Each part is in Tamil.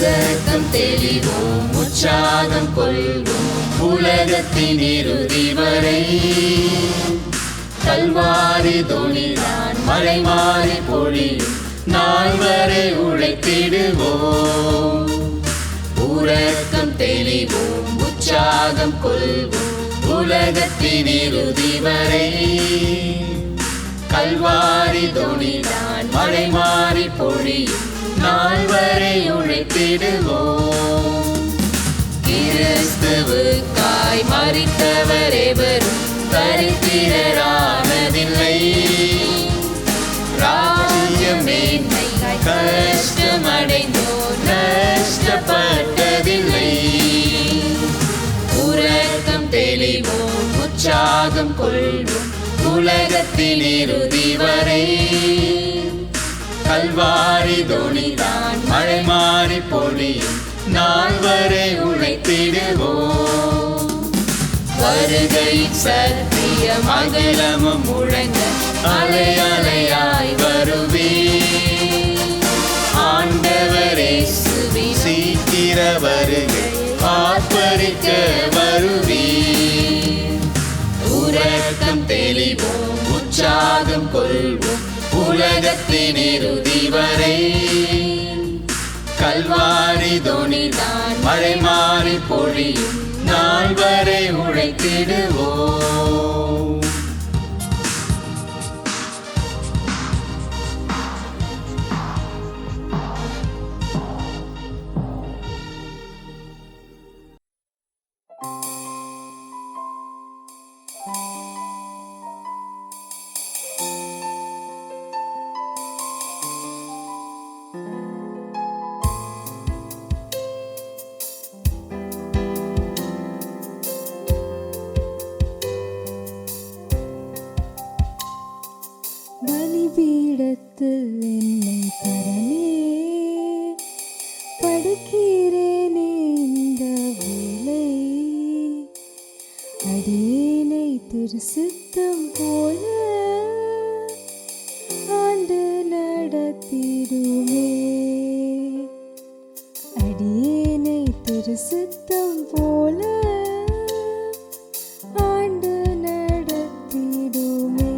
உறக்கம் தெளிவோம், உற்சாகம் கொள்வோம் உலகத்தின் இறுதி வரை. கல்வாரி தொனிதான் மழை மாறி பொழியும் நாள் வரை உழைத்திடுவோம். உறக்கம் தெளிவோம், உற்சாகம் கொள்வோம் உலகத்தின் இறுதி வரை. கல்வாரி தொனிதான் மழை மாறி பொழியும் நாள் வரை உழைத்திடுவோம். கிறிஸ்துவுக்காய் மரித்தவர் எவரும் தரித்திரரானதில்லை. ராஜ்ய மேன்மை கஷ்டமடைந்தோர் நஷ்டப்பட்டதில்லை. உறக்கம் தெளிவோம், உற்சாகம் கொள்வோம் உலகத்தின் இறுதி வரை. கல்வாரி தொனிதான் மழை மாறி பொழியும் நாள் வரை உழைத்திடுவோம். வருகையின் சத்திய மகளமும் முழங்க அலை அலையாய் வருவே. ஆண்டவரே சீக்கிர வருகை ஆர்ப்பரிக்க வருவே. உறக்கம் தெளிவோம், உற்சாகம் கொள்வோம் உலகத்தின் இறுதி வரை. கல்வாரி தொனிதான் மழை மாறி பொழியும் நாள் வரை உழைத்திடுவோம். பலிபீடத்தில் என்னை பரமே படுக்கிறேனே இந்த வேளை. அடியேனை திருசித்தம் போல ஆண்டு நடத்திடுமே. அடியேனை திருசித்தம் போல ஆண்டு நடத்திடுமே.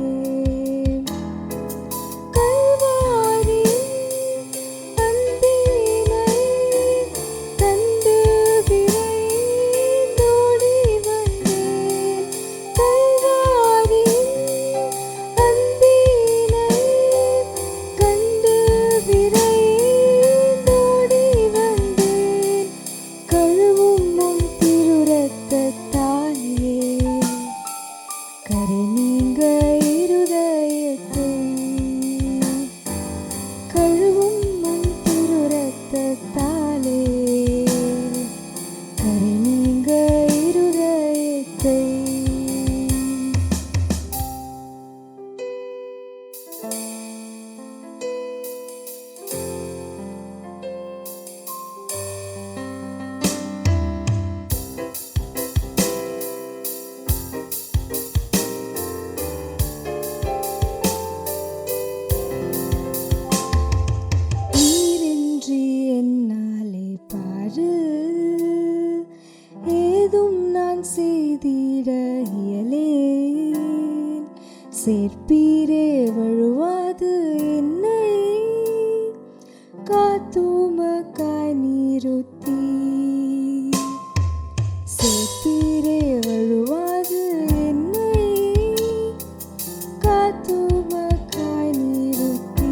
சேர்ப்பீரே வழுவாது என்னை காத்துமக்காய் நீருத்தி. சேர்ப்பீரே வழுவாது என்னை காத்துமக்காய் நீருத்தி.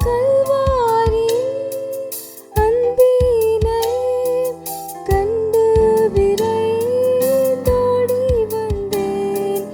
கல்வாரி அன்பினை கண்டு விரைந்தோடி வந்தேன்.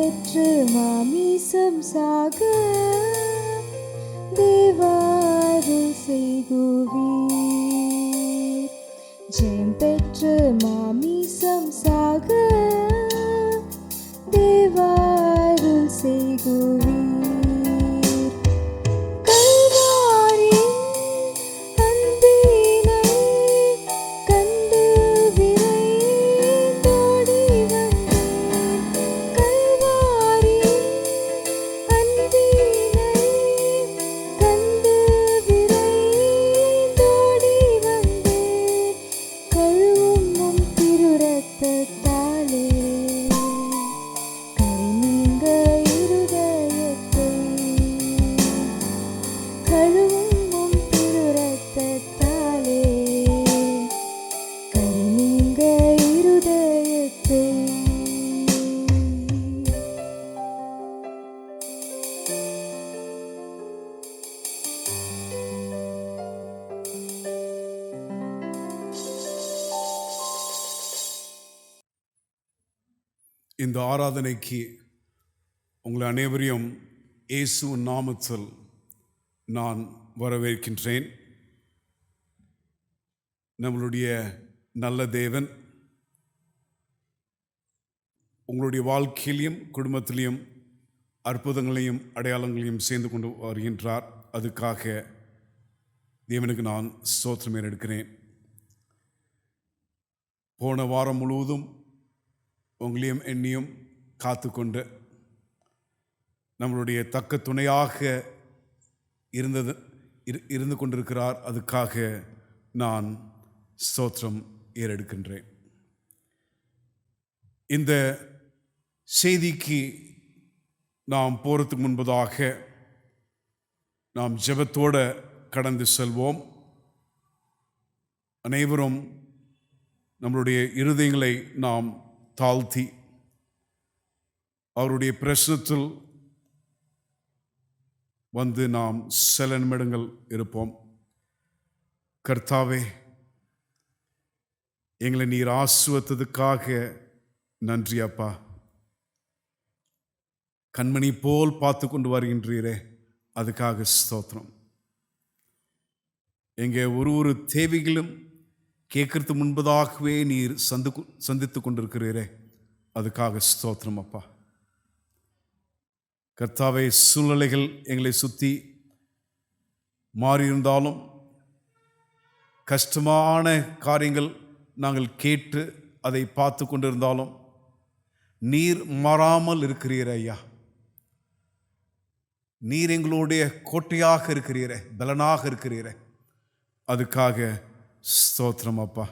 பெற்று மாமிசம் சாக தேவாருள் செய்குவீர். ஜெயம் பெற்று மாமிசம் சாக தேவாருள் செய்குவீர். இந்த ஆராதனைக்கு உங்களை அனைவரையும் இயேசுவின் நாமத்தில் நான் வரவேற்கின்றேன். நம்மளுடைய நல்ல தேவன் உங்களுடைய வாழ்க்கையிலையும் குடும்பத்திலையும் அற்புதங்களையும் அடையாளங்களையும் சேர்ந்து கொண்டு வருகின்றார். அதுக்காக தேவனுக்கு நான் ஸ்தோத்திரம் எடுக்கிறேன். போன வாரம் முழுவதும் உங்களையும் என்னையும் காத்துக்கொண்டு நம்மளுடைய தக்க துணையாக இருந்து கொண்டிருக்கிறார். அதுக்காக நான் ஸ்தோத்திரம் ஏறெடுக்கின்றேன். இந்த செய்திக்கு நாம் போகிறதுக்கு முன்பதாக நாம் ஜெபத்தோடு கடந்து செல்வோம். அனைவரும் நம்மளுடைய இருதயங்களை நாம் தாழ்த்தி அவருடைய பிரசனத்தில் வந்து நாம் சில நிமிடங்கள் இருப்போம். கர்த்தாவே, எங்களை நீர் ஆசீர்வதித்ததுக்காக நன்றி அப்பா. கண்மணி போல் பார்த்து கொண்டு வருகின்றீரே, அதுக்காக ஸ்தோத்திரம். எங்கள் ஒரு தேவைகளும் கேட்கறது முன்பதாகவே நீர் சந்தித்து கொண்டிருக்கிறீரே, அதுக்காக ஸ்தோத்திரம் அப்பா. கர்த்தாவே, சூழ்நிலைகள் எங்களை சுற்றி மாறியிருந்தாலும், கஷ்டமான காரியங்கள் நாங்கள் கேட்டு அதை பார்த்து கொண்டிருந்தாலும் நீர் மாறாமல் இருக்கிறீரே ஐயா. நீர் எங்களுடைய கோட்டையாக இருக்கிறீரே, பலனாக இருக்கிறீரே, அதுக்காக ஸ்தோத்திரம் அப்பா.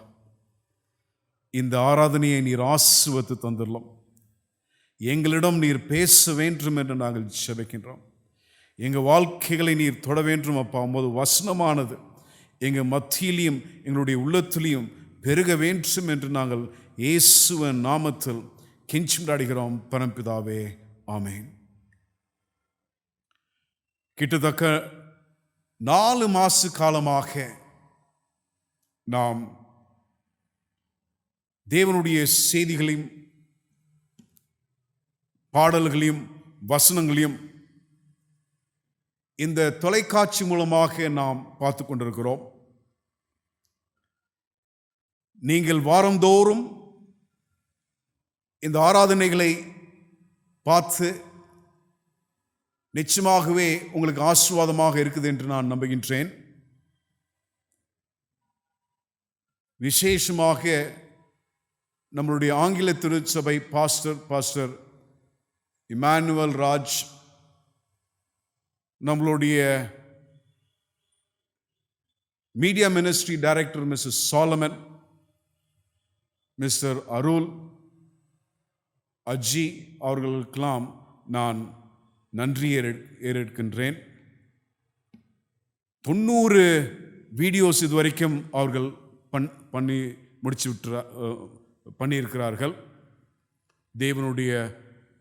இந்த ஆராதனையை நீர் ஆசீர்வதித்து தந்துள்ளோம். எங்களிடம் நீர் பேச வேண்டும் என்று நாங்கள் ஜெபிக்கின்றோம். எங்கள் வாழ்க்கைகளை நீர் தொட வேண்டும் அப்பா. உமது வசனமானது எங்கள் மத்தியிலையும் எங்களுடைய உள்ளத்திலையும் பெருக வேண்டும் என்று நாங்கள் இயேசுவின் நாமத்தில் கெஞ்சிடாடுகிறோம் பரம்பிதாவே, ஆமென். கிட்டத்தட்ட 4 மாச காலமாக நாம் தேவனுடைய செய்திகளையும் பாடல்களையும் வசனங்களையும் இந்த தொலைக்காட்சி மூலமாக நாம் பார்த்து கொண்டிருக்கிறோம். நீங்கள் வாரந்தோறும் இந்த ஆராதனைகளை பார்த்து நிச்சயமாகவே உங்களுக்கு ஆசீர்வாதமாக இருக்குது என்று நான் நம்புகின்றேன். விசேஷமாக நம்மளுடைய ஆங்கில திருச்சபை பாஸ்டர் இமானுவேல் ராஜ், நம்மளுடைய media ministry director Mrs Solomon, Mr Arul, Aji அவர்களுக்கெல்லாம் நான் நன்றி ஏறெடுக்கின்றேன். 90 வீடியோஸ் இதுவரைக்கும் அவர்கள் பண்ணி முடிச்சு பண்ணியிருக்கிறார்கள். தேவனுடைய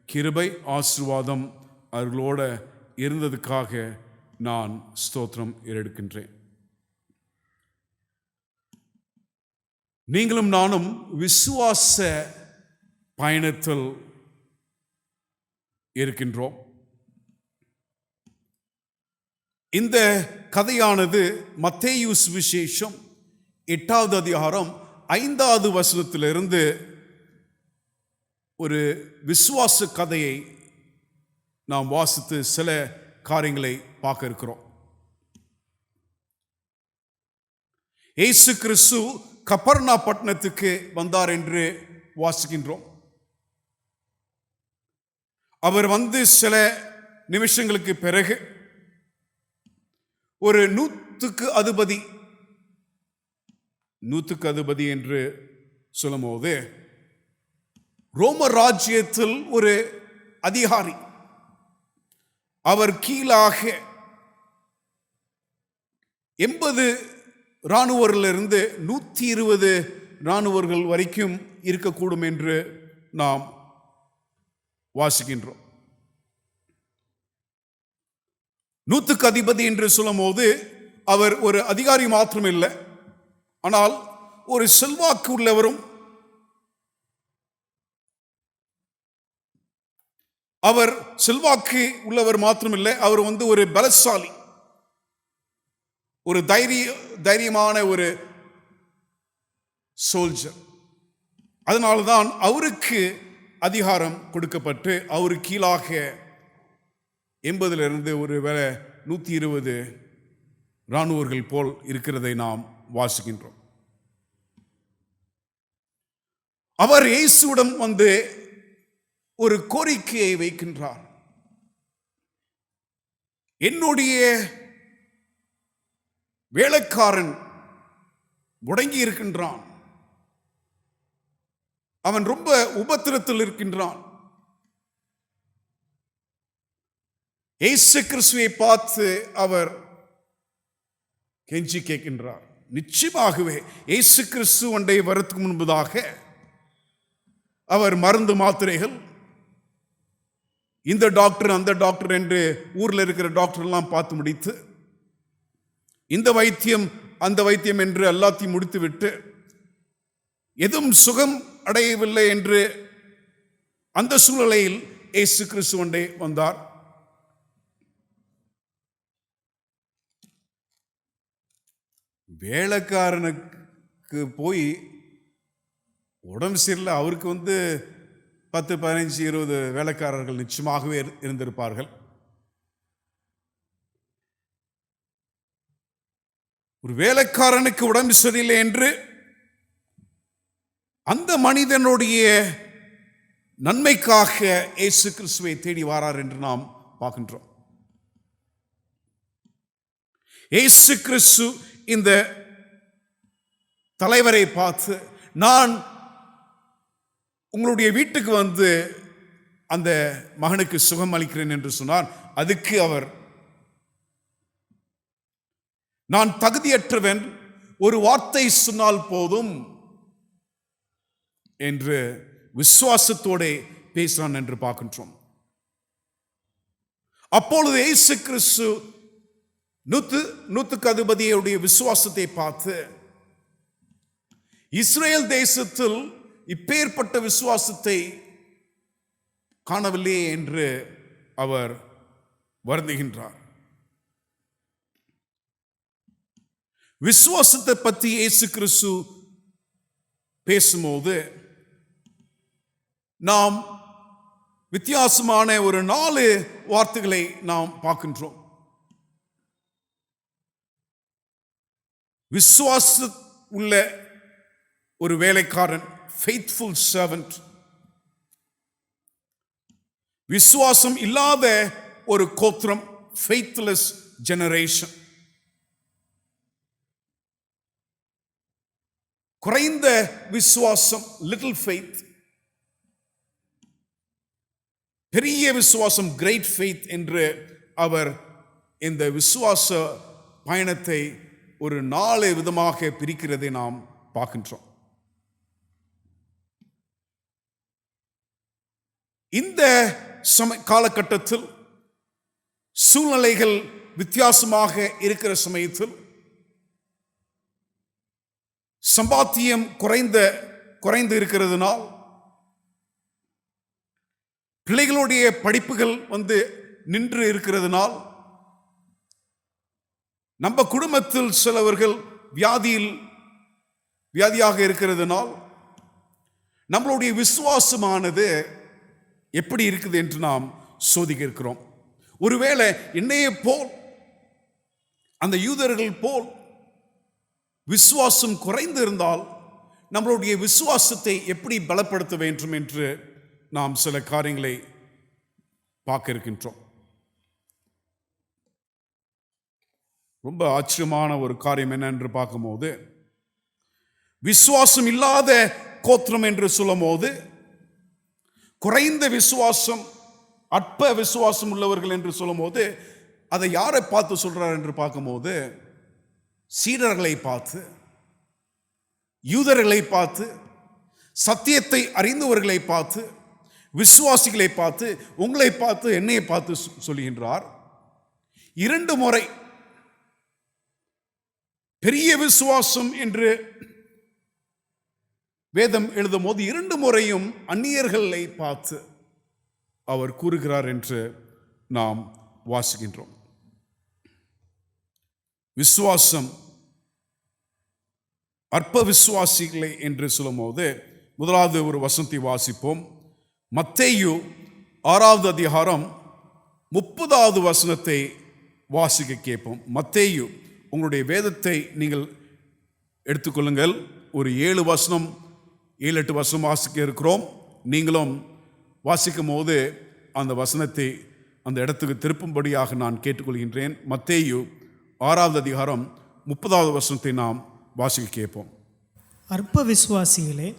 கிருபை ஆசீர்வாதம் அவர்களோட இருந்ததுக்காக நான் ஸ்தோத்திரம் ஏறெடுக்கின்றேன். நீங்களும் நானும் விசுவாச பயணத்தில் இருக்கின்றோம். இந்த கதையானது மத்தேயு சுவிசேஷம் 8வது அதிகாரம் 5வது வசனத்திலிருந்து ஒரு விசுவாச கதையை நாம் வாசித்து சில காரியங்களை பார்க்க இருக்கிறோம். இயேசு கிறிஸ்து கப்பர்னா பட்டணத்துக்கு வந்தார் என்று வாசிக்கின்றோம். அவர் வந்து சில நிமிஷங்களுக்கு பிறகு ஒரு நூற்றுக்கு அதிபதி என்று சொல்லும்போது ரோம ராஜ்யத்தில் ஒரு அதிகாரி, அவர் கீழாக 80 இராணுவரிலிருந்து 120 இராணுவர்கள் வரைக்கும் இருக்கக்கூடும் என்று நாம் வாசிக்கின்றோம். 100க்கு அதிபதி என்று சொல்லும் போது அவர் ஒரு அதிகாரி மாத்திரம் இல்லை, ஆனால் ஒரு செல்வாக்கு உள்ளவரும், அவர் செல்வாக்கு உள்ளவர் மாத்திரமில்லை, அவர் வந்து ஒரு பலசாலி, ஒரு தைரியமான ஒரு சோல்ஜர். அதனால்தான் அவருக்கு அதிகாரம் கொடுக்கப்பட்டு அவர் கீழாக 80 ஒரு வேளை 120 இராணுவர்கள் போல் இருக்கிறதை நாம் வாசிக்கின்றோம். அவர் இயேசுவிடம் வந்து ஒரு கோரிக்கையை வைக்கின்றார். என்னுடைய வேலைக்காரன் முடங்கி இருக்கின்றான், அவன் ரொம்ப உபத்திரத்தில் இருக்கின்றான். இயேசு கிறிஸ்துவை பார்த்து அவர் கெஞ்சி கேட்கின்றார். நிச்சயமாகவே இயேசு கிறிஸ்து ஒன்றை வரத்துக்கு முன்பதாக அவர் மருந்து மாத்திரைகள், இந்த டாக்டர் அந்த டாக்டர் என்று ஊரில் இருக்கிற டாக்டர்லாம் பார்த்து முடித்து, இந்த வைத்தியம் அந்த வைத்தியம் என்று எல்லாத்தையும் முடித்துவிட்டு எதுவும் சுகம் அடையவில்லை என்று அந்த சூழ்நிலையில் இயேசு கிறிஸ்து ஒன்றே வந்தார். வேலைக்காரனுக்கு போய் உடம்பு சரியில்லை, அவருக்கு வந்து 10, 15, 20 வேலைக்காரர்கள் நிச்சயமாகவே இருந்திருப்பார்கள். ஒரு வேலைக்காரனுக்கு உடம்பு சரியில்லை என்று அந்த மனிதனுடைய நன்மைக்காக இயேசு கிறிஸ்துவை தேடி வாரார் என்று நாம் பார்க்கின்றோம். இயேசு கிறிஸ்து இந்த தலைவரை பார்த்து, நான் உங்களுடைய வீட்டுக்கு வந்து அந்த மகனுக்கு சுகம் அளிக்கிறேன் என்று சொன்னார். அதுக்கு அவர், நான் தகுதியற்றவன், ஒரு வார்த்தை சொன்னால் போதும் என்று விசுவாசத்தோட பேசுகிறான் என்று பார்க்கின்றோம். அப்பொழுது இயேசு கிறிஸ்து 100க்கு அதிபதியுடைய விசுவாசத்தை பார்த்து, இஸ்ரேல் தேசத்தில் இப்பேற்பட்ட விசுவாசத்தை காணவில்லையே என்று அவர் வருந்துகின்றார். விசுவாசத்தை பற்றி இயேசு கிறிஸ்து பேசும்போது நாம் வித்தியாசமான ஒரு 4 வார்த்தைகளை நாம் பார்க்கின்றோம். விசுவாச உள்ள ஒரு வேலைக்காரன், faithful servant. விசுவாசம் இல்லாத ஒரு கோத்திரம், faithless generation. குறைந்த விசுவாசம், little faith. பெரிய விசுவாசம், great faith என்று அவர் இந்த விசுவாச பயணத்தை ஒரு 4 விதமாக பிரிக்கிறதை நாம் பார்க்கின்றோம். இந்த காலகட்டத்தில் சூழ்நிலைகள் வித்தியாசமாக இருக்கிற சமயத்தில் சம்பாத்தியம் குறைந்து இருக்கிறதுனால் பிள்ளைகளுடைய படிப்புகள் நின்று இருக்கிறதுனால், நம்ம குடும்பத்தில் சிலவர்கள் வியாதியாக இருக்கிறதுனால் நம்மளுடைய விசுவாசமானது எப்படி இருக்குது என்று நாம் சோதிக்க இருக்கிறோம். ஒருவேளை என்னையே போல் அந்த யூதர்கள் போல் விசுவாசம் குறைந்து இருந்தால் நம்மளுடைய விசுவாசத்தை எப்படி பலப்படுத்த வேண்டும் என்று நாம் சில காரியங்களை பார்க்க இருக்கின்றோம். ரொம்ப ஆச்சரியமான ஒரு காரியம் என்ன என்று பார்க்கும்போது, விசுவாசம் இல்லாத கோத்திரம் என்று சொல்லும் போது, குறைந்த விசுவாசம், அற்ப விசுவாசம் உள்ளவர்கள் என்று சொல்லும் போது, அதை யாரை பார்த்து சொல்றார் என்று பார்க்கும்போது, சீடர்களை பார்த்து, யூதர்களை பார்த்து, சத்தியத்தை அறிந்தவர்களை பார்த்து, விசுவாசிகளை பார்த்து, உங்களை பார்த்து, என்னை பார்த்து சொல்லுகின்றார். 2 முறை பெரிய விசுவாசம் என்று வேதம் எழுதும் போது 2 முறையும் அந்நியர்களை பார்த்து அவர் கூறுகிறார் என்று நாம் வாசிக்கின்றோம். விசுவாசம் அற்ப விசுவாசிகளை என்று சொல்லும் போது, முதலாவது ஒரு வசனத்தை வாசிப்போம். மத்தேயு 6வது அதிகாரம் 30வது வசனத்தை வாசிக்க கேட்போம். மத்தேயு, உங்களுடைய வேதத்தை நீங்கள் எடுத்துக்கொள்ளுங்கள். ஒரு 7 வசனம் 7-8 வசனம் வாசிக்க இருக்கிறோம். நீங்களும் வாசிக்கும் போது அந்த வசனத்தை அந்த இடத்துக்கு திருப்பும்படியாக நான் கேட்டுக்கொள்கின்றேன். மத்தேயு 6வது அதிகாரம் 30வது வசனத்தை நாம் வாசிக்க கேட்போம். அற்ப விசுவாசிகளே,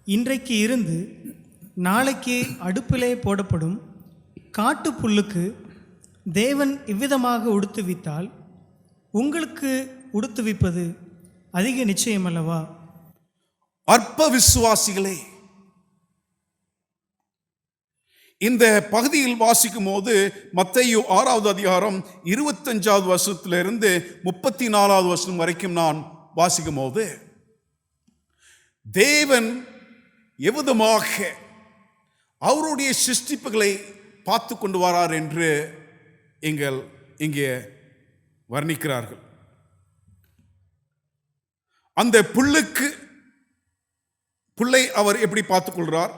இன்றைக்கு இருந்து நாளைக்கு அடுப்பிலே போடப்படும் காட்டு புல்லுக்கு தேவன் இவ்விதமாக உடுத்துவித்தால் உங்களுக்கு உடுத்துவிப்பது அதிக நிச்சயம் அல்லவா? அற்ப விசுவாசிகளே, இந்த பகுதியில் வாசிக்கும் போது மத்தேயு 6வது அதிகாரம் 25வது வசனத்திலிருந்து 34வது வசனம் வரைக்கும் நான் வாசிக்கும் போது, தேவன் எவ்விதமாக அவருடைய சிருஷ்டிப்புகளை பார்த்து கொண்டு வரார் என்று இங்கே வர்ணிக்கிறார்கள். அந்த புல்லை அவர் எப்படி பார்த்துக் கொள்கிறார்,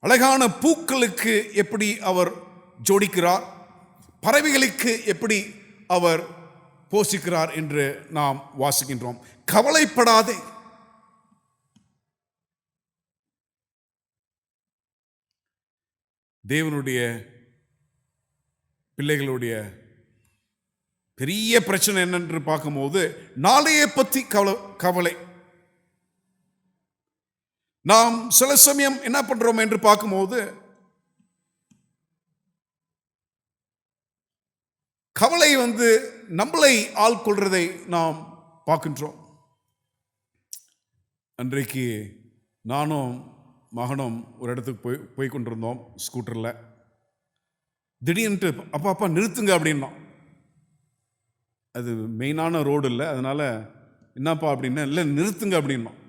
அழகான பூக்களுக்கு எப்படி அவர் ஜோடிக்கிறார், பறவைகளுக்கு எப்படி அவர் போஷிக்கிறார் என்று நாம் வாசிக்கின்றோம். கவலைப்படாதே, தேவனுடைய பிள்ளைகளுடைய பெரிய பிரச்சனை என்னென்று பார்க்கும்போது, நாளைய பற்றி கவலை. நாம் சில சமயம் என்ன பண்றோம் என்று பார்க்கும்போது, கவலை நம்மளை ஆள்கொள்றதை நாம் பார்க்கின்றோம். அன்றைக்கு நானும் மகனும் ஒரு இடத்துக்கு போய் கொண்டிருந்தோம் ஸ்கூட்டரில். திடீர்னுட்டு அப்பா நிறுத்துங்க அப்படின்னோம். அது மெயினான ரோடு இல்லை, அதனால என்னப்பா அப்படின்னா, இல்லை நிறுத்துங்க அப்படின்னோம்.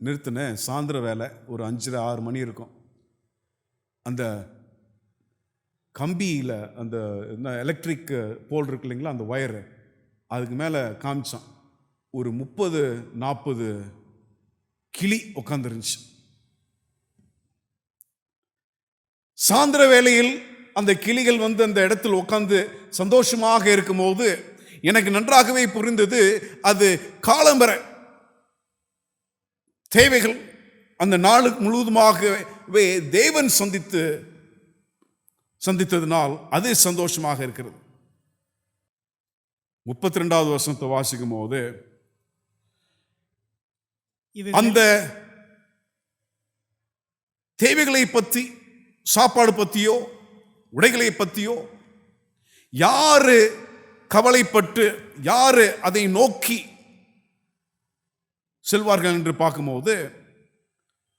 நிறுத்தினேன். சாயந்தர வேலை, ஒரு 5-6 மணி இருக்கும். அந்த கம்பியில் அந்த எலக்ட்ரிக் போல் இருக்கு இல்லைங்களா, அந்த ஒயரு, அதுக்கு மேலே காமிச்சான். ஒரு 30-40 கிளி உட்காந்துருந்துச்சு. சாயந்தர வேளையில் அந்த கிளிகள் அந்த இடத்தில் உட்கார்ந்து சந்தோஷமாக இருக்கும்போது எனக்கு நன்றாகவே புரிந்தது, அது காலம்பர தேவைகள் அந்த நாள் முழுவதுமாகவே தேவன் சந்தித்ததினால் அது சந்தோஷமாக இருக்கிறது. 32வது வசனத்தை வாசிக்கும் போது, அந்த தேவைகளை பற்றி, சாப்பாடு பற்றியோ உடைகளை பற்றியோ யாரு கவலைப்பட்டு யாரு அதை நோக்கி செல்வார்கள் என்று பார்க்கும்போது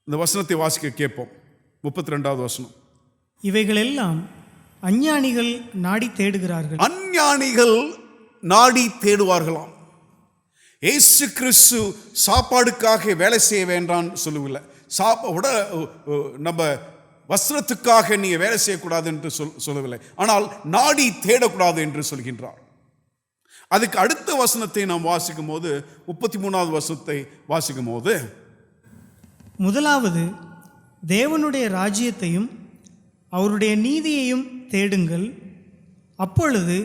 இந்த வசனத்தை வாசிக்க கேட்போம். 32வது வசனம். இவைகளெல்லாம் அஞ்ஞானிகள் நாடி தேடுகிறார்கள். அஞ்ஞானிகள் நாடி தேடுவார்களாம். இயேசு கிறிஸ்து சாப்பாடுக்காக வேலை செய்ய வேண்டாம் சொல்லவில்லை. நம்ம வஸ்திரத்துக்காக நீங்க வேலை செய்யக்கூடாது என்று சொல்லவில்லை, ஆனால் நாடி தேடக்கூடாது என்று சொல்கின்றார். அதுக்கு அடுத்த வசனத்தை நாம் வாசிக்கும் போது 33வது வசனத்தை வாசிக்கும் போது, முதலாவது தேவனுடைய ராஜ்யத்தையும் அவருடைய நீதியையும் தேடுங்கள், அப்பொழுது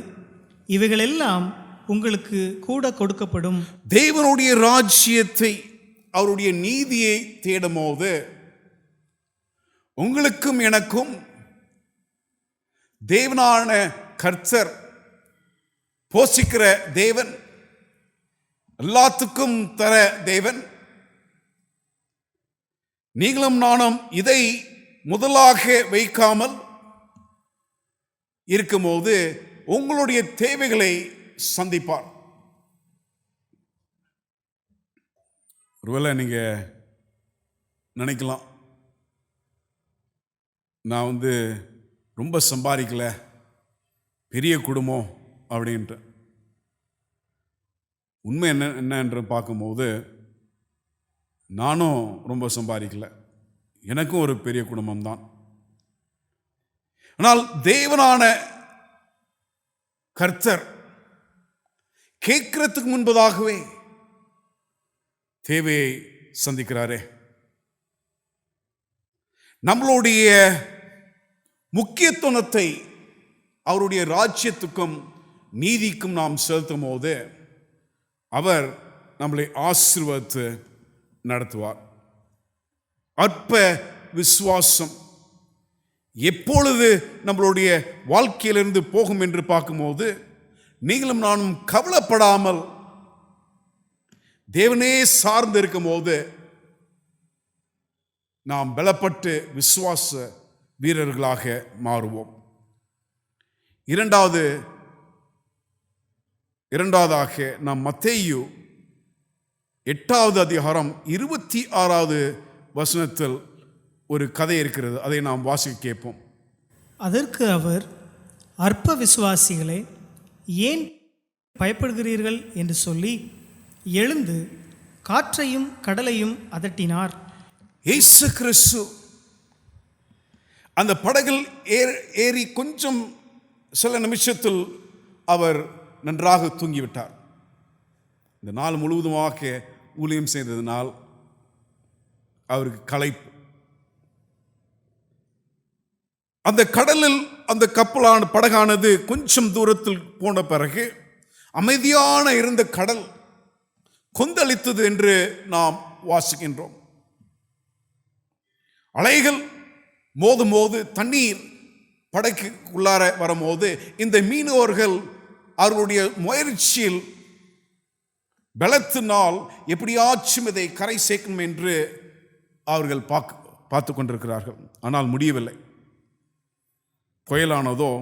இவைகளெல்லாம் உங்களுக்கு கூட கொடுக்கப்படும். தேவனுடைய ராஜ்யத்தை அவருடைய நீதியை தேடும் போது உங்களுக்கும் எனக்கும் தேவனான கர்த்தர், போஷிக்கிற தேவன், எல்லாத்துக்கும் தர தேவன், நீங்களும் நானும் இதை முதலாக வைக்காமல் இருக்கும்போது உங்களுடைய தேவைகளை சந்திப்பார். ஒருவேளை நீங்க நினைக்கலாம், நான் ரொம்ப சம்பாதிக்கல, பெரிய குடும்பம் அப்படின்ட்டு. உண்மை என்ன என்று பார்க்கும்போது, நானும் ரொம்ப சம்பாதிக்கல, எனக்கும் ஒரு பெரிய குடும்பம்தான். ஆனால் தேவனான கர்த்தர் கேட்கிறதுக்கு முன்பதாகவே தேவையை சந்திக்கிறாரே. நம்மளுடைய முக்கியத்துவத்தை அவருடைய ராஜ்யத்துக்கும் நீதிக்கும் நாம் செலுத்தும் போது அவர் நம்மளை ஆசீர்வதித்து நடத்துவார். அற்ப விசுவாசம் எப்பொழுது நம்மளுடைய வாழ்க்கையிலிருந்து போகும் என்று பார்க்கும்போது, நீங்களும் நானும் கவலைப்படாமல் தேவனே சார்ந்து இருக்கும் போது நாம் பலப்பட்டு விசுவாச வீரர்களாக மாறுவோம். இரண்டாவதாக நாம் மத்தேயு 8வது அதிகாரம் 26வது வசனத்தில் ஒரு கதை இருக்கிறது, அதை நாம் வாசிக்க கேட்போம். அதற்கு அவர், அற்ப விசுவாசிகளே, ஏன் பயப்படுகிறீர்கள் என்று சொல்லி எழுந்து காற்றையும் கடலையும் அதட்டினார். இயேசு கிறிஸ்து அந்த படகில் ஏறி கொஞ்சம் சில நிமிஷத்தில் அவர் நன்றாக தூங்கிவிட்டார். இந்த நாள் முழுவதுமாக ஊழியம் செய்ததினால் அவருக்கு களைப்பு. அந்த கடலில் அந்த படகானது கொஞ்சம் தூரத்தில் போன பிறகு அமைதியான இருந்த கடல் கொந்தளித்தது என்று நாம் வாசிக்கின்றோம். அலைகள் மோதும்போது தண்ணீர் படகு உள்ளார வரும்போது இந்த மீனவர்கள் அவர்களுடைய முயற்சியில் பலத்தினால் எப்படியாச்சும் இதை கரை சேர்க்கணும் என்று அவர்கள் பார்த்து கொண்டிருக்கிறார்கள். ஆனால் முடியவில்லை. புயலானதோ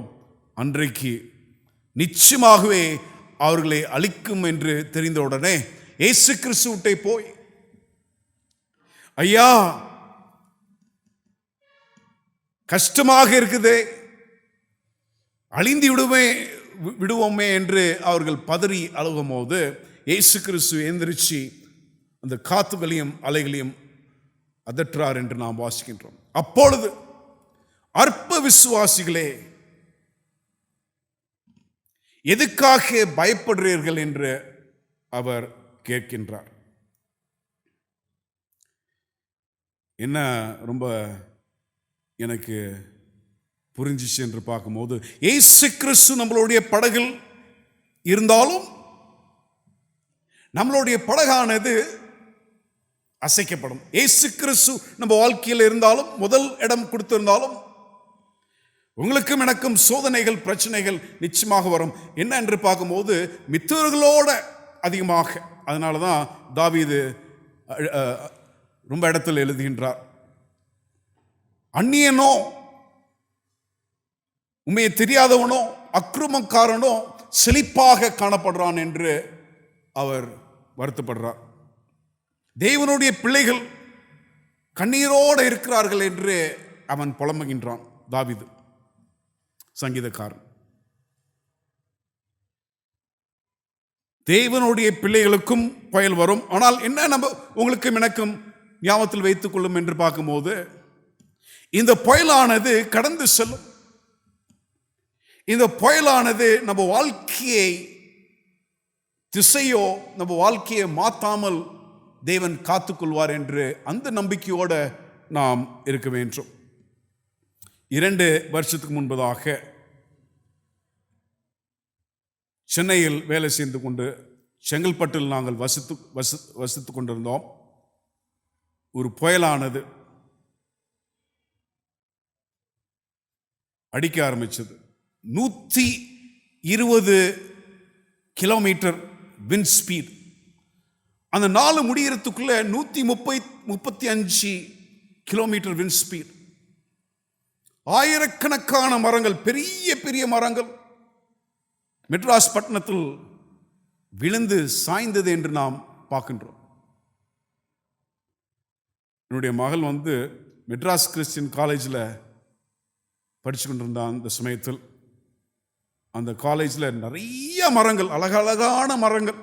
அன்றைக்கு நிச்சயமாகவே அவர்களை அழிக்கும் என்று தெரிந்தவுடனே இயேசு கிறிஸ்துவிட்டே போய், ஐயா கஷ்டமாக இருக்குதே, அழிந்து விடுவோமே என்று அவர்கள் பதறி அழுகும் போது இயேசு கிறிஸ்து எந்திரிச்சு அந்த காத்துகளையும் அலைகளையும் அதற்றார் என்று நாம் வாசிக்கின்றோம். அப்பொழுது, அற்ப விசுவாசிகளே, எதுக்காக பயப்படுறீர்கள் என்று அவர் கேட்கின்றார். என்ன ரொம்ப எனக்கு புரிஞ்சிச்சு என்று பார்க்கும்போது, இயேசு கிறிஸ்து நம்மளுடைய படகில் இருந்தாலும் நம்மளுடைய படகானது அசைக்கப்படும். இயேசு கிறிஸ்து நம்ம வாழ்க்கையில் இருந்தாலும், முதல் இடம் கொடுத்திருந்தாலும், உங்களுக்கும் எனக்கும் சோதனைகள் பிரச்சனைகள் நிச்சயமாக வரும். என்ன என்று பார்க்கும்போது மித்தவர்களோட அதிகமாக. அதனால தான் தாவீது ரொம்ப இடத்தில் எழுதுகின்றார், அந்நியனோ, உண்மையை தெரியாதவனோ, அக்கிரமக்காரனோ செழிப்பாக காணப்படுறான் என்று அவர் வருத்தப்படுறார். தேவனுடைய பிள்ளைகள் கண்ணீரோடு இருக்கிறார்கள் என்று அவன் புலம்புகின்றான். தாவீது சங்கீதக்காரன். தேவனுடைய பிள்ளைகளுக்கும் புயல் வரும். ஆனால் என்ன, நம்ம உங்களுக்கும் எனக்கும் ஞாபகத்தில் வைத்துக் கொள்ளும் என்று பார்க்கும்போது, இந்த புயலானது கடந்து செல்லும். இந்த புயலானது நம்ம வாழ்க்கையை திசையோ நம்ம வாழ்க்கையை மாற்றாமல் தேவன் காத்துக்கொள்வார் என்று அந்த நம்பிக்கையோடு நாம் இருக்க வேண்டும். 2 வருஷத்துக்கு முன்பதாக சென்னையில் வேலை செய்து கொண்டு செங்கல்பட்டில் நாங்கள் வசித்து கொண்டிருந்தோம். ஒரு புயலானது அடிக்க ஆரம்பிச்சது. 120 கிலோமீட்டர் விண்ட் ஸ்பீட். அந்த நாள் முடிகிறதுக்குள்ள 135 கிலோமீட்டர் விண்ட் ஸ்பீட். ஆயிரக்கணக்கான மரங்கள், பெரிய பெரிய மரங்கள் மெட்ராஸ் பட்டணத்தில் விழுந்து சாய்ந்தது என்று நாம் பார்க்கின்றோம். என்னுடைய மகள் மெட்ராஸ் கிறிஸ்டியன் காலேஜில் படித்து கொண்டிருந்தான். அந்த சமயத்தில் அந்த காலேஜில் நிறைய மரங்கள், அழகழகான மரங்கள்.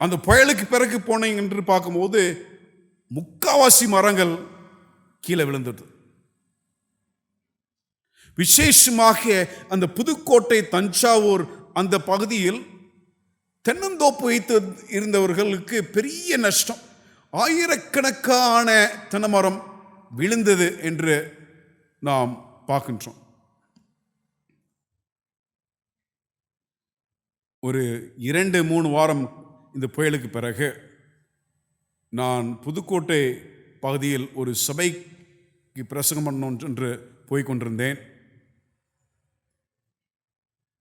அந்த புயலுக்கு பிறகு போனீங்க என்று பார்க்கும்போது முக்காவாசி மரங்கள் கீழே விழுந்தது. விசேஷமாக அந்த புதுக்கோட்டை, தஞ்சாவூர் அந்த பகுதியில் தென்னந்தோப்பு வைத்து இருந்தவர்களுக்கு பெரிய நஷ்டம். ஆயிரக்கணக்கான தென்னைமரம் விழுந்தது என்று நாம் பார்க்கின்றோம். ஒரு 2-3 வாரம் இந்த புயலுக்கு பிறகு நான் புதுக்கோட்டை பகுதியில் ஒரு சபைக்கு பிரசங்கம் பண்ணணும் என்று போய்கொண்டிருந்தேன்.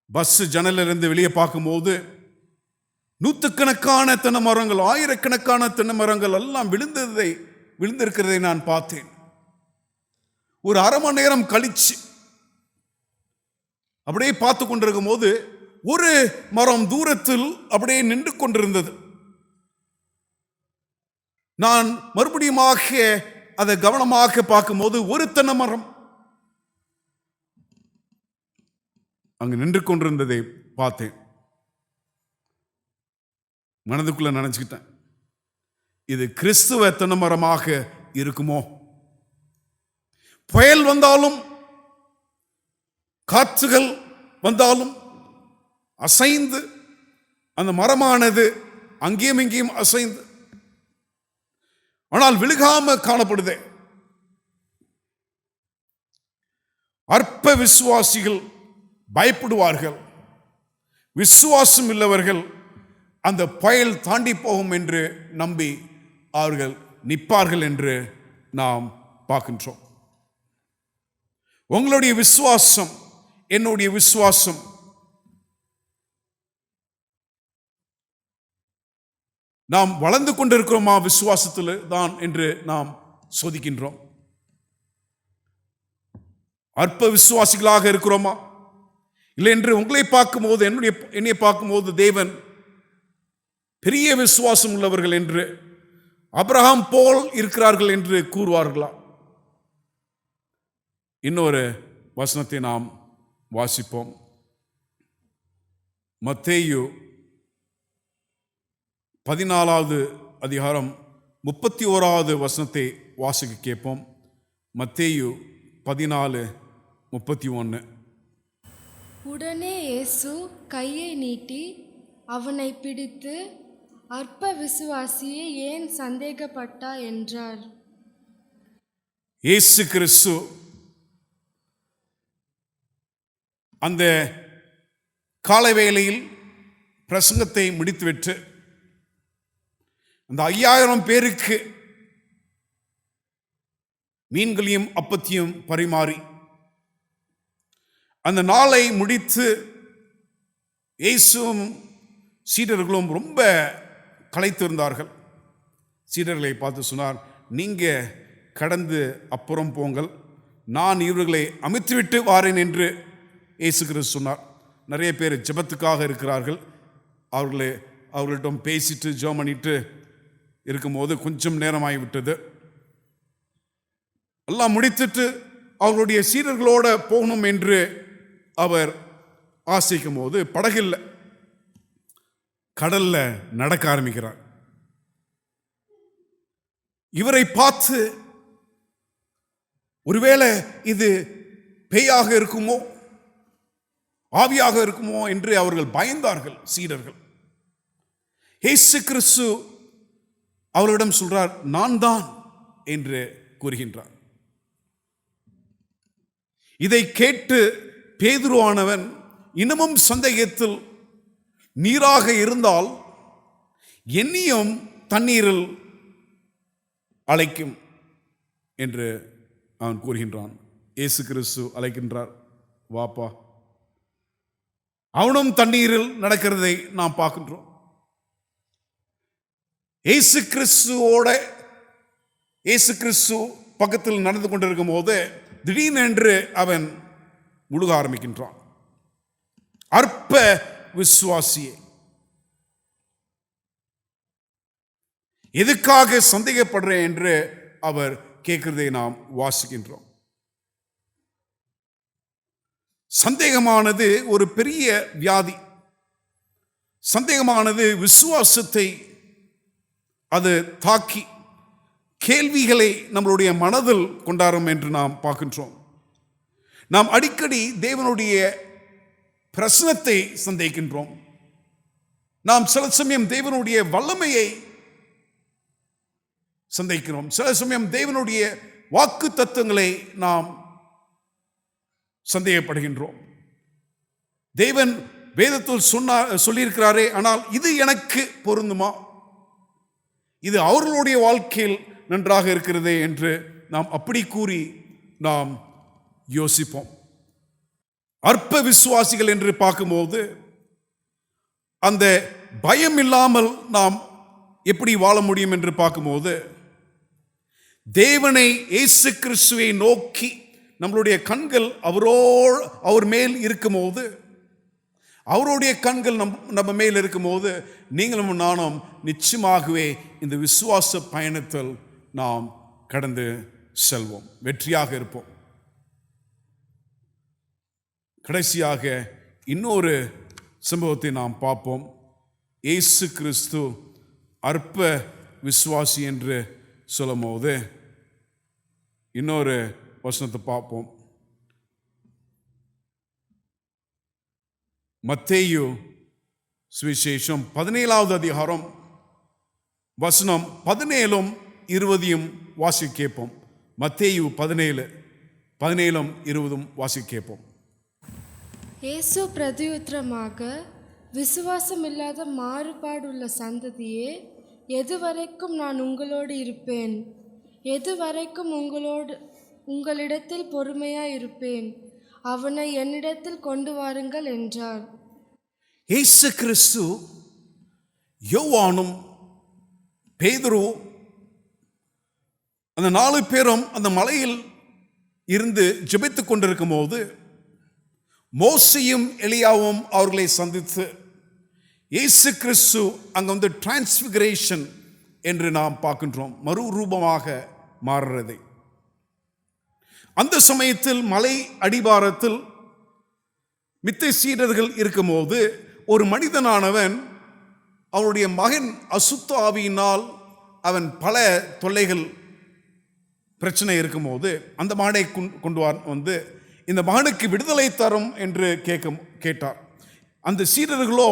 பஸ் ஜன்னலிருந்து வெளியே பார்க்கும்போது நூற்றுக்கணக்கான தென்னை மரங்கள், ஆயிரக்கணக்கான தென்னை மரங்கள் எல்லாம் விழுந்திருக்கிறதை நான் பார்த்தேன். ஒரு அரை மணி நேரம் கழிச்சு அப்படியே பார்த்து கொண்டிருக்கும் போது ஒரு மரம் தூரத்தில் அப்படியே நின்று கொண்டிருந்தது. நான் மறுபடியுமாக அதை கவனமாக பார்க்கும்போது ஒரு தென்னை மரம் அங்கு நின்று கொண்டிருந்ததை பார்த்தேன். மனதுக்குள்ள நினைச்சுக்கிட்டேன், இது கிறிஸ்துவ தென்னை மரமாக இருக்குமோ? புயல் வந்தாலும் காற்றுகள் வந்தாலும் அசைந்து அந்த மரமானது அங்கேயும் இங்கேயும் அசைந்து, ஆனால் விழுகாம காணப்படுதே. அற்ப விசுவாசிகள் பயப்படுவார்கள், விசுவாசம் உள்ளவர்கள் அந்த புயல் தாண்டி போகும் என்று நம்பி அவர்கள் நிற்பார்கள் என்று நாம் பார்க்கின்றோம். உங்களுடைய விசுவாசம், என்னுடைய விசுவாசம் நாம் வளர்ந்து கொண்டிருக்கிறோமா விசுவாசத்தில் தான் என்று நாம் சோதிக்கின்றோம். அற்ப விசுவாசிகளாக இருக்கிறோமா இல்லை என்று உங்களை பார்க்கும்போது, என்னை பார்க்கும்போது தேவன் பெரிய விசுவாசம் உள்ளவர்கள் என்று, ஆபிரகாம் போல் இருக்கிறார்கள் என்று கூறுவார்களா? இன்னொரு வசனத்தை நாம் வாசிப்போம். மத்தேயு 14வது அதிகாரம் 31வது வசனத்தை வாசிக்க கேட்போம். மத்தேயு 14:31. உடனே இயேசு கையை நீட்டி அவனை பிடித்து, அற்ப விசுவாசியே, ஏன் சந்தேகப்பட்டா என்றார். இயேசு கிறிஸ்து அந்த காலை வேளையில் பிரசங்கத்தை முடித்துவிட்டு அந்த 5000 பேருக்கு மீன்களையும் அப்பத்தையும் பரிமாறி அந்த நாளை முடித்து இயேசுவும் சீடர்களும் ரொம்ப களைத்திருந்தார்கள். சீடர்களை பார்த்து சொன்னார், நீங்க கடந்து அப்புறம் போங்கள், நான் இவர்களை அமித்துவிட்டு வாரேன் என்று இயேசு கிறிஸ்து சொன்னார். நிறைய பேர் ஜெபத்துக்காக இருக்கிறார்கள். அவர்களிடம் பேசிட்டு ஜெபம் பண்ணிட்டு இருக்கும்போது கொஞ்சம் நேரமாகிவிட்டது. எல்லாம் முடித்துட்டு அவர்களுடைய சீடர்களோடு போகணும் என்று அவர் ஆசைக்கும் போது படகில் கடல்ல நடக்க ஆரம்பிக்கிறார். இவரை பார்த்து ஒருவேளை இது பேயாக இருக்குமோ, ஆவியாக இருக்குமோ என்று அவர்கள் பயந்தார்கள் சீடர்கள். இயேசு கிறிஸ்து அவர்களிடம் சொல்றார், நான் தான் என்று கூறுகின்றார். இதை கேட்டு பேதுருவானவன் இன்னமும் சந்தேகத்தில், நீராக இருந்தால் என்னையும் தண்ணீரில் அழைக்கும் என்று அவன் கூறுகின்றான். இயேசு கிறிஸ்து அழைக்கின்றார், வாப்பா. அவனும் தண்ணீரில் நடக்கிறதை நாம் பார்க்கின்றோம். இயேசு கிறிஸ்து பக்கத்தில் நடந்து கொண்டிருக்கும் போது திடீரென்று அவன் முழுக ஆரம்பிக்கின்றான். அற்ப விசுவாசியே, எதுக்காக சந்தேகப்படுறேன் என்று அவர் கேட்கிறதை நாம் வாசிக்கின்றோம். சந்தேகமானது ஒரு பெரிய வியாதி. சந்தேகமானது விசுவாசத்தை அது தாக்கி கேள்விகளை நம்மளுடைய மனதில் கொண்டாடும் என்று நாம் பார்க்கின்றோம். நாம் அடிக்கடி தேவனுடைய பிரசனத்தை சந்தேகிக்கின்றோம். நாம் சில சமயம் தேவனுடைய வல்லமையை சந்தேகிக்கிறோம். சில சமயம் தேவனுடைய வாக்கு தத்துவங்களை நாம் சந்தேகப்படுகின்றோம். தேவன் வேதத்தில் சொல்லியிருக்கிறாரே, ஆனால் இது எனக்கு பொருந்துமா, இது அவர்களுடைய வாழ்க்கையில் நன்றாக இருக்கிறதே என்று நாம் அப்படி கூறி நாம் யோசிப்போம். அற்ப விசுவாசிகள் என்று பார்க்கும்போது அந்த பயம் இல்லாமல் நாம் எப்படி வாழ முடியும் என்று பார்க்கும்போது, தேவனை இயேசு கிறிஸ்துவை நோக்கி நம்மளுடைய கண்கள் அவர் மேல் இருக்கும்போது, அவருடைய கண்கள் நம்ம மேல் இருக்கும்போது, நீங்களும் நானும் நிச்சயமாகவே இந்த விசுவாச பயணத்தில் நாம் கடந்து செல்வோம், வெற்றியாக இருப்போம். கடைசியாக இன்னொரு சம்பவத்தை நாம் பார்ப்போம். இயேசு கிறிஸ்து அற்ப விசுவாசி என்று சொல்லும் போது இன்னொரு வசனத்தை பார்ப்போம். மத்தேயு சுவிசேஷம் 17வது அதிகாரம் வசனம் 17 20 வாசி கேட்போம். மத்தேயு 17 20 வாசி கேட்போம். இயேசு பிரதியுத்தரமாக, விசுவாசமில்லாத மாறுபாடுள்ள சந்ததியே, எதுவரைக்கும் நான் உங்களோடு இருப்பேன்? எதுவரைக்கும் உங்களிடத்தில் பொறுமையாய் இருப்பேன்? அவனை என்னிடத்தில் கொண்டு வாருங்கள் என்றார். இயேசு கிறிஸ்து யோவானும் பேதுரு அந்த 4 பேரும் அந்த மலையில் இருந்து ஜெபித்துக் கொண்டிருக்கும் போது மோசேயும் எலியாவும் அவர்களை சந்தித்து இயேசு கிறிஸ்து அங்கே டிரான்ஸ்பிகரேஷன் என்று நாம் பார்க்கின்றோம், மறுரூபமாக மாறுறதை. அந்த சமயத்தில் மலை அடிவாரத்தில் மித்த சீடர்கள் இருக்கும்போது ஒரு மனிதனானவன், அவனுடைய மகன் அசுத்த ஆவியினால் அவன் பல தொல்லைகள் பிரச்சனை இருக்கும்போது அந்த மகனை கொண்டு வந்து இந்த மகனுக்கு விடுதலை தரும் என்று கேட்டார். அந்த சீடர்களோ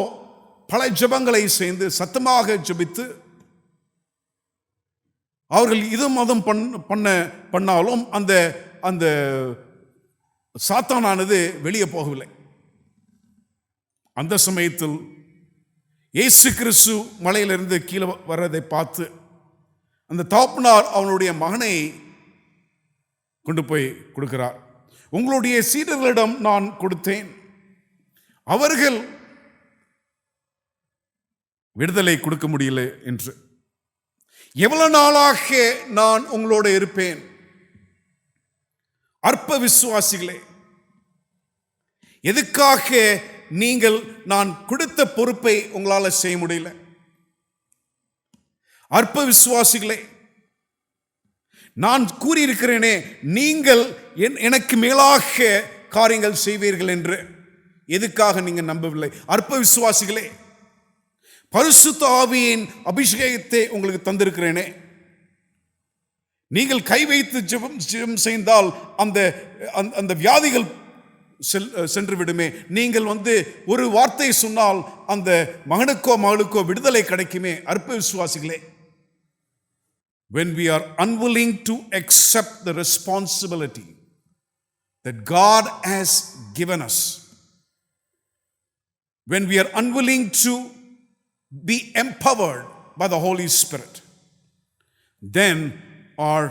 பல ஜெபங்களை செய்து சத்தமாக ஜெபித்து அவர்கள் இதும் அதும் பண்ணாலும் அந்த அந்த சாத்தானானது வெளியே போகவில்லை. அந்த சமயத்தில் இயேசு கிறிஸ்து மலையிலிருந்து கீழே வர்றதை பார்த்து அந்த தகப்பனார் அவனுடைய மகனை கொண்டு போய் கொடுக்கிறார். உங்களுடைய சீடர்களிடம் நான் கொடுத்தேன், அவர்கள் விடுதலை கொடுக்க முடியல என்று. எவ்வளவு நாளாக நான் உங்களோட இருப்பேன்? அற்ப விசுவாசிகளே, எதுக்காக நீங்கள் நான் கொடுத்த பொறுப்பை உங்களால் செய்ய முடியல? அற்ப விசுவாசிகளே, நான் கூறியிருக்கிறேனே, நீங்கள் எனக்கு மேலாக காரியங்கள் செய்வீர்கள் என்று. எதுக்காக நீங்க நம்பவில்லை? அற்ப விசுவாசிகளே, பரிசுத்த ஆவியின் அபிஷேகத்தை உங்களுக்கு தந்திருக்கிறேனே, நீங்கள் கை வைத்து ஜெபம் செய்தால் அந்த அந்த வியாதிகள் சென்று விடுமே. நீங்கள் ஒரு வார்த்தை சொன்னால் அந்த மகனுக்கோ மகளுக்கோ விடுதலை கிடைக்குமே. அற்ப விசுவாசிகளே, when we are unwilling to accept the responsibility that God has given us, when we are unwilling to be empowered by the Holy Spirit, then our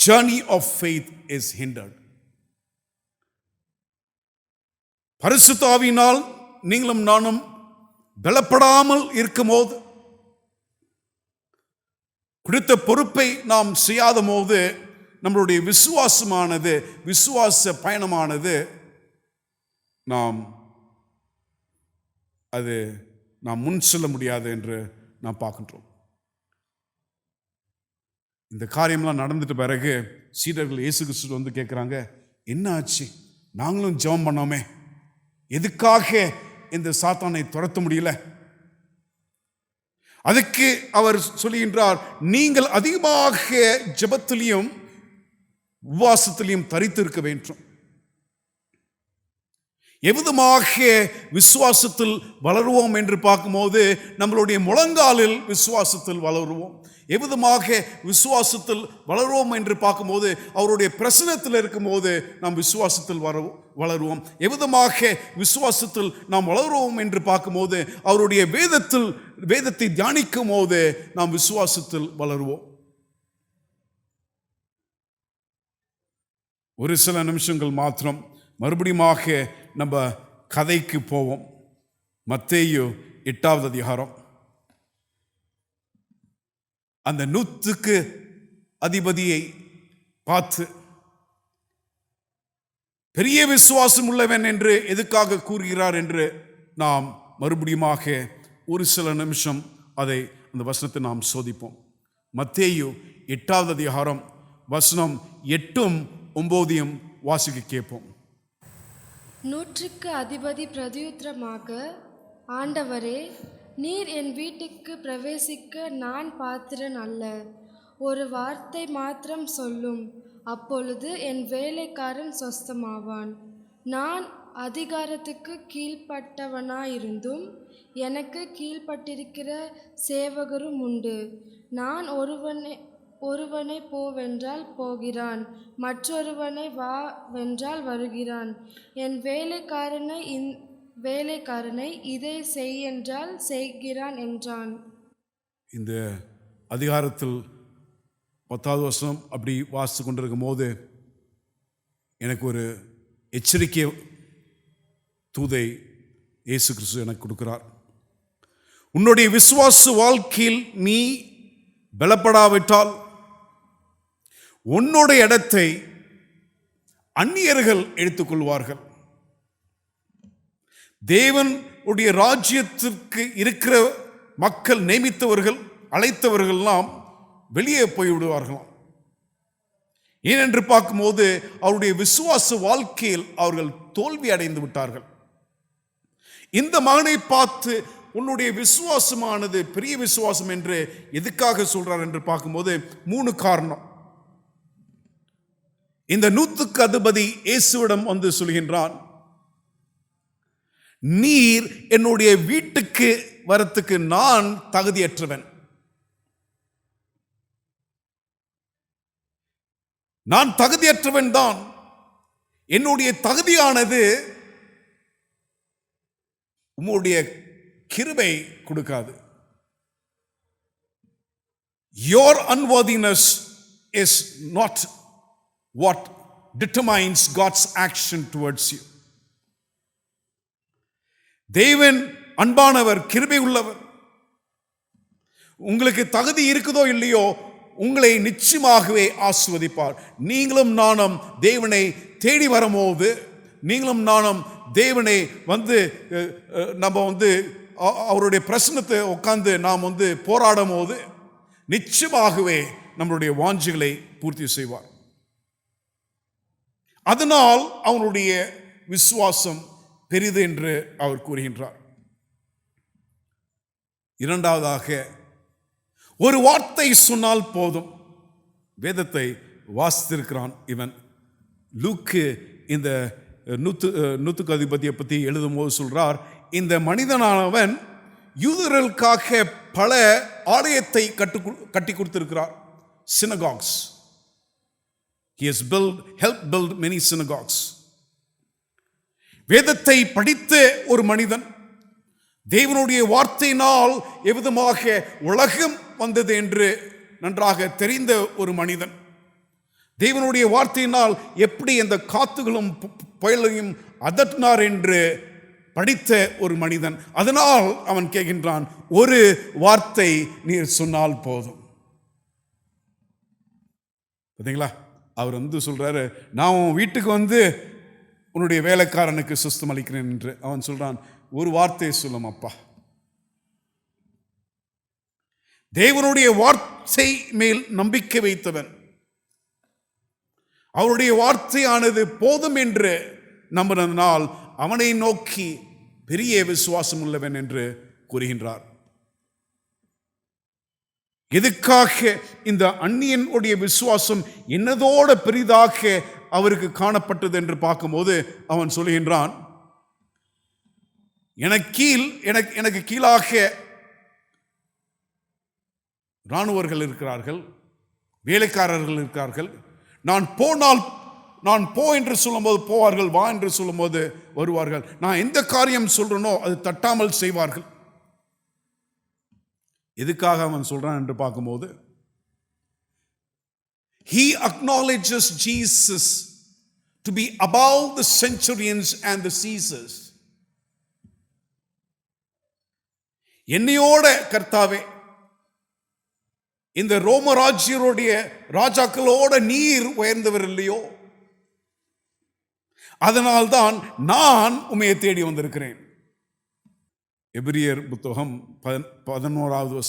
journey of faith is hindered. பரிசுத்த ஆவியினால் நீங்களும் நானும் பலப்படாமல் இருக்கும்போது, குறித்த பொறுப்பை நாம் செய்யாத போது, நம்மளுடைய விசுவாச பயணமானது நாம் முன் செல்ல முடியாது என்று நாம் பார்க்கின்றோம். இந்த காரியம்லாம் நடந்துட்டு பிறகு சீடர்கள் இயேசு கிறிஸ்து கேட்குறாங்க, என்ன ஆச்சு? நாங்களும் ஜெபம் பண்ணோமே, எதுக்காக இந்த சாத்தானை துரத்த முடியல? அதுக்கு அவர் சொல்லுகின்றார், நீங்கள் அதிகமாக ஜெபத்திலையும் உபவாசத்திலையும் தரித்து இருக்க வேண்டும். எவ்விதமாக விசுவாசத்தில் வளருவோம் என்று பார்க்கும்போது, நம்மளுடைய முழங்காலில் விசுவாசத்தில் வளருவோம். எவ்விதமாக விசுவாசத்தில் வளருவோம் என்று பார்க்கும்போது, அவருடைய பிரசன்னத்தில் இருக்கும்போது நாம் விசுவாசத்தில் வளருவோம். எவ்விதமாக விசுவாசத்தில் நாம் வளருவோம் என்று பார்க்கும்போது, அவருடைய வேதத்தை தியானிக்கும் போது நாம் விசுவாசத்தில் வளருவோம். ஒரு சில நிமிஷங்கள் மாத்திரம் மறுபடியுமாக நம்ம கதைக்கு போவோம். மத்தேயு 8வது அதிகாரம். அந்த 100க்கு அதிபதியை பார்த்து பெரிய விசுவாசம் உள்ளவன் என்று எதுக்காக கூறுகிறார் என்று நாம் மறுபடியுமாக ஒரு சில நிமிஷம் அந்த வசனத்தை நாம் சோதிப்போம். மத்தேயு 8வது அதிகாரம் வசனம் 8ம் 9ம் வாசிக்க கேட்போம். 100க்கு அதிபதி பிரதியுத்தரமாக, ஆண்டவரே, நீர் என் வீட்டுக்கு பிரவேசிக்க நான் பாத்திரன் அல்ல. ஒரு வார்த்தை மாத்திரம் சொல்லும், அப்பொழுது என் வேலைக்காரன் சொஸ்தமாவான். நான் அதிகாரத்துக்கு கீழ்ப்பட்டவனாயிருந்தும் எனக்கு கீழ்ப்பட்டிருக்கிற சேவகரும் உண்டு. நான் ஒருவனை போவென்றால் போகிறான், மற்றொருவனை வா வென்றால் வருகிறான். என் வேலைக்காரனை இதை செய் என்றால் செய்கிறான் என்றான். இந்த அதிகாரத்தில் 10வது வசனம் அப்படி வாசித்து கொண்டிருக்கும் போது எனக்கு ஒரு எச்சரிக்கை தூதை இயேசு கிறிஸ்து எனக்கு கொடுக்கிறார். உன்னுடைய விசுவாச வாழ்க்கையில் நீ பலப்படாவிட்டால் உன்னுடைய இடத்தை அந்நியர்கள் எடுத்துக்கொள்வார்கள். தேவனுடைய ராஜ்யத்திற்கு இருக்கிற மக்கள், நியமித்தவர்கள், அழைத்தவர்கள்லாம் வெளியே போய்விடுவார்களாம். ஏனென்று பார்க்கும்போது அவருடைய விசுவாச வாழ்க்கையில் அவர்கள் தோல்வி அடைந்து விட்டார்கள். இந்த மகனை பார்த்து உன்னுடைய விசுவாசமானது பெரிய விசுவாசம் என்று எதுக்காக சொல்றார் என்று பார்க்கும்போது 3 காரணம். இந்த 100க்கு அதிபதி இயேசுவிடம் சொல்கின்றான், நீர் என்னுடைய வீட்டுக்கு வரத்துக்கு நான் தகுதியற்றவன். நான் தகுதியற்றவன் தான். என்னுடைய தகுதியானது உம்முடைய கிருபை கொடுக்காது. Your unworthiness is not what determines God's action towards you. தேவன் அன்பானவர், கிருபை உள்ளவர். உங்களுக்கு தகுதி இருக்குதோ இல்லையோ, உங்களை நிச்சயமாகவே ஆசீர்வதிப்பார். நீங்களும் நானும் தேவனை தேடி வரும்போது, நீங்களும் நானும் தேவனை நம்ம அவருடைய பிரசன்னத்தை உட்கார்ந்து நாம் போராடும் போது நிச்சயமாகவே நம்மளுடைய வாஞ்சைகளை பூர்த்தி செய்வார். அதனால் அவனுடைய விசுவாசம் பெரிது என்று அவர் கூறுகின்றார். இரண்டாவதாக, ஒரு வார்த்தை சொன்னால் போதும், வேதத்தை வாசித்திருக்கிறான் இவன். லூக்கு இந்த நூத்துக்கு அதிபதியை பற்றி எழுதும் போது சொல்றார், இந்த மனிதனானவன் யூதர்களுக்காக பல ஆலயத்தை கட்டி கொடுத்திருக்கிறார். synagogues. He has helped build many synagogues. வேதத்தை படித்த ஒரு மனிதன், தேவனுடைய வார்த்தையினால் எவ்விதமாக உலகம் வந்தது என்று நன்றாக தெரிந்த ஒரு மனிதன், தேவனுடைய வார்த்தையினால் எப்படி அந்த காத்துகளும் புயலையும் அதட்டினார் என்று படித்த ஒரு மனிதன். அதனால் அவன் கேட்கின்றான், ஒரு வார்த்தை நீர் சொன்னால் போதும். பார்த்தீங்களா, அவர் சொல்றாரு, நான் உன் வீட்டுக்கு உன்னுடைய வேலைக்காரனுக்கு சுஸ்தம் அளிக்கிறேன் என்று. அவன் சொல்றான், ஒரு வார்த்தையை சொல்லும் அப்பா. தேவனுடைய வார்த்தை மேல் நம்பிக்கை வைத்தவன், அவருடைய வார்த்தையானது போதும் என்று நம்பினால் அவனை நோக்கி பெரிய விசுவாசம் உள்ளவன் என்று கூறுகின்றார். எதுக்காக இந்த அந்நியனுடைய விசுவாசம் என்னதோட பெரிதாக அவருக்கு காணப்பட்டது என்று பார்க்கும்போது அவன் சொல்லுகின்றான், எனக்கு கீழாக இராணுவர்கள் இருக்கிறார்கள், வேலைக்காரர்கள் இருக்கிறார்கள். நான் போ என்று சொல்லும்போது போவார்கள், வா என்று சொல்லும்போது வருவார்கள். நான் எந்த காரியம் சொல்றேனோ அது தட்டாமல் செய்வார்கள். எதுக்காக அவன் சொல்றான் என்று பார்க்கும்போது, he acknowledges Jesus to be above the centurions and the Caesars. என்னையோட கர்த்தாவே, இந்த ரோம ராஜ்யருடைய ராஜாக்களோட நீர் உயர்ந்தவர் இல்லையோ, அதனால்தான் நான் உம்மையை தேடி வந்திருக்கிறேன். எபிரியர் புத்தகம் 11வது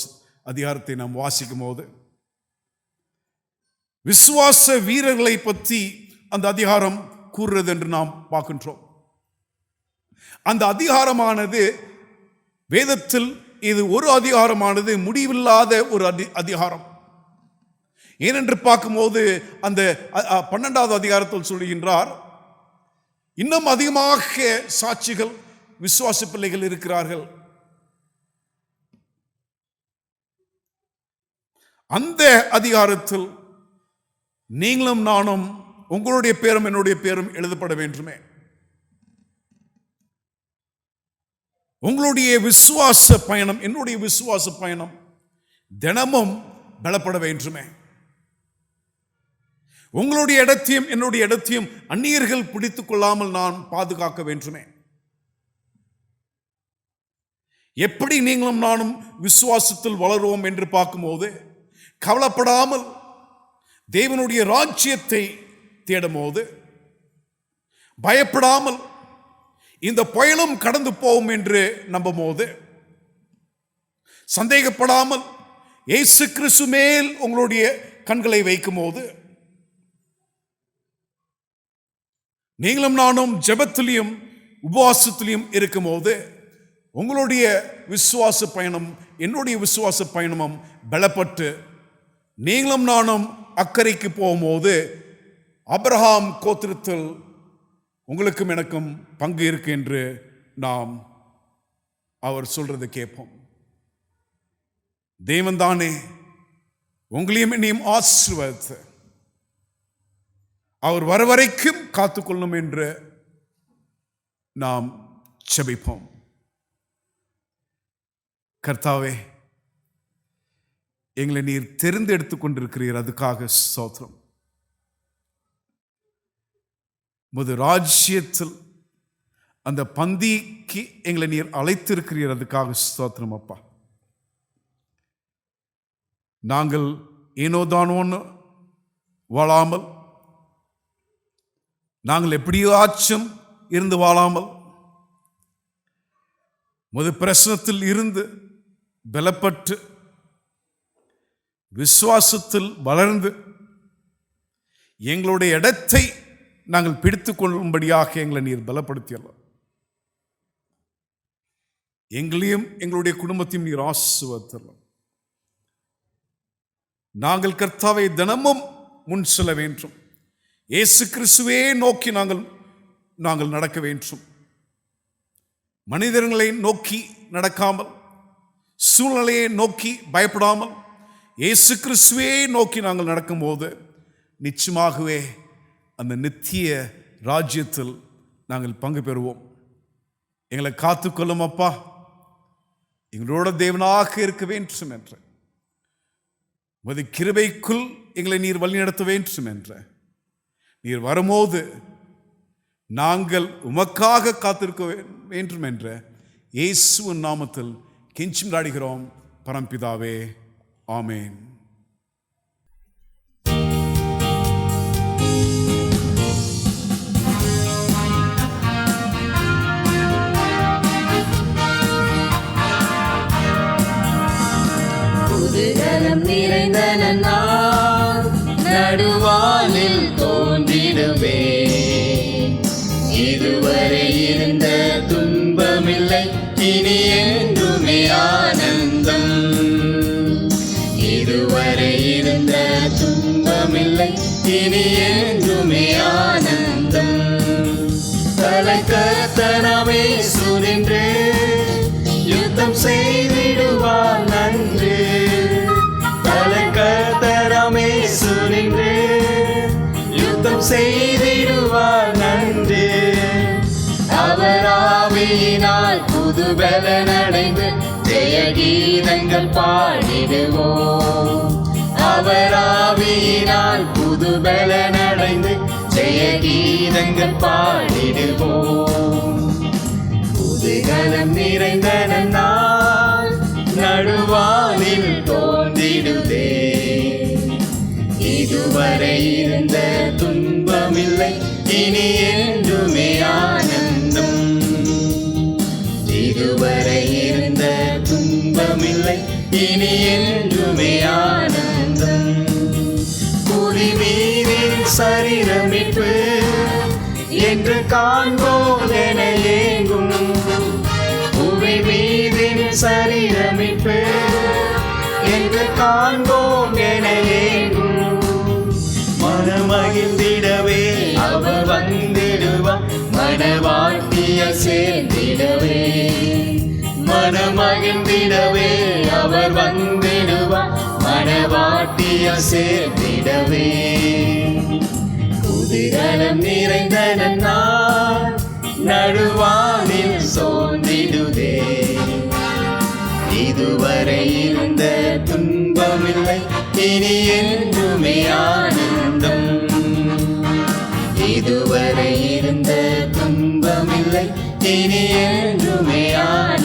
அதிகாரத்தை நாம் வாசிக்கும் போது விசுவாச வீரர்களை பற்றி அந்த அதிகாரம் கூறுறது என்று நாம் பார்க்கின்றோம். அந்த அதிகாரமானது வேதத்தில் இது ஒரு அதிகாரமானது முடிவில்லாத ஒரு அதிகாரம். ஏனென்று பார்க்கும்போது அந்த 12வது அதிகாரத்தில் சொல்லுகின்றார், இன்னும் அதிகமாக சாட்சிகள் விசுவாச பிள்ளைகள் இருக்கிறார்கள். அந்த அதிகாரத்தில் நீங்களும் நானும், உங்களுடைய பேரும் என்னுடைய பேரும் எழுதப்பட வேண்டுமே. உங்களுடைய விசுவாச பயணம், என்னுடைய விசுவாச பயணம் தினமும் பலப்பட வேண்டுமே. உங்களுடைய இடத்தையும் என்னுடைய இடத்தையும் அந்நியர்கள் பிடித்துக் கொள்ளாமல் நான் பாதுகாக்க வேண்டுமே. எப்படி நீங்களும் நானும் விசுவாசத்தில் வளருவோம் என்று பார்க்கும்போது, கவலைப்படாமல் தேவனுடைய ராஜ்யத்தை தேடும் போது, பயப்படாமல் இந்த புயலும் கடந்து போகும் என்று நம்பும் போது, சந்தேகப்படாமல் இயேசு கிறிஸ்து மேல் உங்களுடைய கண்களை வைக்கும் போது, நீங்களும் நானும் ஜெபத்திலையும் உபவாசத்திலையும் இருக்கும் போது, உங்களுடைய விசுவாச பயணம் என்னுடைய விசுவாச பயணமும் பலப்பட்டு நீங்களும் நானும் அக்கறைக்கு போகும்போது, ஆபிரகாம் கோத்திரத்தில் உங்களுக்கும் எனக்கும் பங்கு இருக்கு என்று நாம் அவர் சொல்றது கேட்போம். தேவன் தானே உங்களையும் என்னையும் ஆசீர்வதித்து அவர் வர வரைக்கும் காத்துக்கொள்ளும் என்று நாம் ஜெபிப்போம். கர்த்தாவே, எங்களை நீர் தெரிந்தெடுத்துக் கொண்டிருக்கிறீர், அதுக்காக ஸ்தோத்திரம். உமது ராஜ்யத்தில் அந்த பந்திக்கு எங்களை நீர் அழைத்திருக்கிறீர், அதுக்காக ஸ்தோத்திரம் அப்பா. நாங்கள் ஏனோதானோன்னு வாழாமல், நாங்கள் எப்படியாச்சும் இருந்து வாழாமல், உமது பிரசனத்தில் இருந்து பலப்பட்டு விசுவாசத்தில் வளர்ந்து எங்களுடைய இடத்தை நாங்கள் பிடித்துக் கொள்ளும்படியாக எங்களை நீர் பலப்படுத்தியல்லாம். எங்களையும் எங்களுடைய குடும்பத்தையும் நீர் ஆசீர்வதித்தரலாம். நாங்கள் கர்த்தாவை தினமும் முன் செல்ல வேண்டும். இயேசு கிறிஸ்துவே நோக்கி நாங்கள் நடக்க வேண்டும். மனிதர்களை நோக்கி நடக்காமல், சூழ்நிலையை நோக்கி பயப்படாமல், இயேசு கிறிஸ்துவே நோக்கி நாங்கள் நடக்கும்போது நிச்சயமாகவே அந்த நித்திய ராஜ்யத்தில் நாங்கள் பங்கு பெறுவோம். எங்களை காத்துக்கொள்ளும் அப்பா, எங்களோட தேவனாக இருக்க வேண்டும் என்ற உமது கிருபைக்குள் எங்களை நீர் வழிநடத்த வேண்டும் என்ற நீர் வரும்போது நாங்கள் உமக்காக காத்திருக்க வேண்டும் என்ற இயேசுவின் நாமத்தில் கெஞ்சும் நாடுகிறோம் பரம்பிதாவே, ஆமேன். புதுகலம் நிறைந்த நன்னாள் நடுவானில் தோன்றிடுவே. இதுவரை இருந்த துன்பமில்லை, இனி என்றுமே ஆனந்தம். இதுவரை இருந்த துன்பமில்லை, இனி என்றுமே ஆனந்தம். தலைக்கர்த்தனாமே சுனின்று யுத்தம் செய்திடுவார் நன்று. தலைக்கர்த்தனாமே சுனின்று யுத்தம் செய்திடுவார் நன்று. அவர் ஆவியினால் புதுபலன் அடைந்து ஜெய கீதங்கள் பாடிடுவோம். அவர் ஆவியினால் புதுபலன் அடைந்து ஜெய கீதங்கள் பாடிடுவோம். புதுகலம் நிறைந்த நன்னாள் நடுவானில் தோன்றிடுதே. இதுவரை இருந்த துன்பமில்லை, இனி என்றுமே ஆனந்தம். இதுவரை இருந்த துன்பமில்லை, இனி என்றுமே ஆனந்தம். புலி மீதின் சரீரமிட்டு என்று காண்போம் என ஏங்கும். புவி மீதின் சரீரமிட்டு என்று காண்போம் என ஏங்கும். மனமகிழ்ந்திடவே அவர் வந்திடுவார், மனவாழ்த்திய சேர்ந்திடவே. மனமகிழ்ந்திடவே அவர் வந்திடுவார், மனவாழ்த்திய சேர்ந்திடவே. புதுகலம் நிறைந்த நன்னாள் நடுவானில் சோர்ந்திடுதே. இதுவரை இருந்த துன்பமில்லை, இனி என்றுமே ஆனந்தம். இதுவரை இருந்த துன்பமில்லை, இனி என்றுமே ஆனந்தம்.